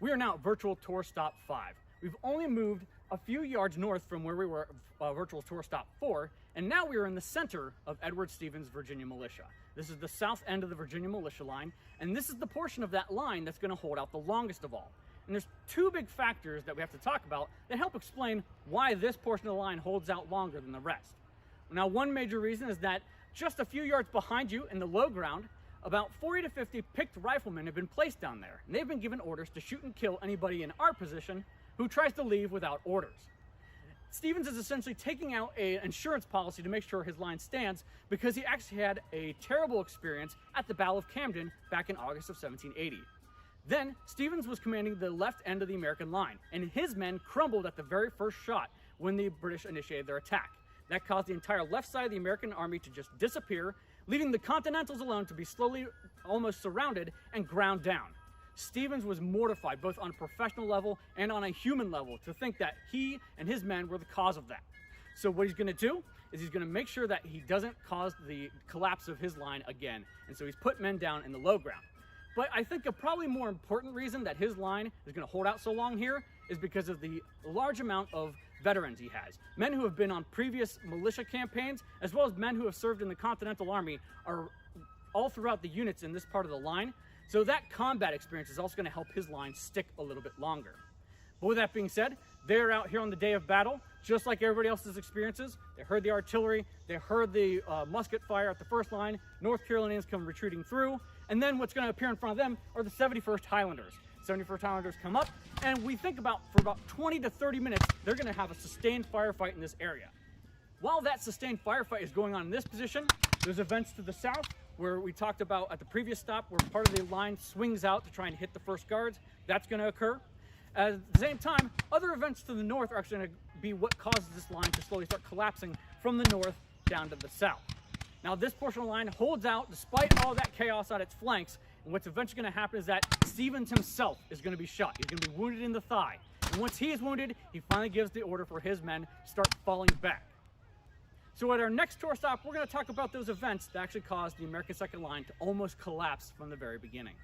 We are now at virtual tour stop 5. We've only moved a few yards north from where we were virtual tour stop 4, and now we are in the center of Edward Stevens Virginia Militia. This is the south end of the Virginia Militia line, and this is the portion of that line that's going to hold out the longest of all. And there's two big factors that we have to talk about that help explain why this portion of the line holds out longer than the rest. Now, one major reason is that just a few yards behind you in the low ground, about 40 to 50 picked riflemen have been placed down there, and they've been given orders to shoot and kill anybody in our position who tries to leave without orders. Stevens is essentially taking out an insurance policy to make sure his line stands because he actually had a terrible experience at the Battle of Camden back in August of 1780. Then, Stevens was commanding the left end of the American line, and his men crumbled at the very first shot when the British initiated their attack. That caused the entire left side of the American army to just disappear, leaving the Continentals alone to be slowly almost surrounded and ground down. Stevens was mortified both on a professional level and on a human level to think that he and his men were the cause of that. So what he's going to do is he's going to make sure that he doesn't cause the collapse of his line again, and so he's put men down in the low ground. But I think a probably more important reason that his line is going to hold out so long here is because of the large amount of veterans he has. Men who have been on previous militia campaigns, as well as men who have served in the Continental Army, are all throughout the units in this part of the line. So that combat experience is also going to help his line stick a little bit longer. But with that being said, they're out here on the day of battle, just like everybody else's experiences. They heard the artillery, they heard the musket fire at the first line, North Carolinians come retreating through, and then what's going to appear in front of them are the 71st Highlanders. 71st Highlanders come up, and we think for about 20 to 30 minutes, they're going to have a sustained firefight in this area. While that sustained firefight is going on in this position, there's events to the south where we talked about at the previous stop where part of the line swings out to try and hit the first guards. That's going to occur. At the same time, other events to the north are actually going to be what causes this line to slowly start collapsing from the north down to the south. Now, this portion of the line holds out despite all that chaos on its flanks, and what's eventually going to happen is that Stevens himself is going to be shot. He's going to be wounded in the thigh. And once he is wounded, he finally gives the order for his men to start falling back. So at our next tour stop, we're going to talk about those events that actually caused the American Second Line to almost collapse from the very beginning.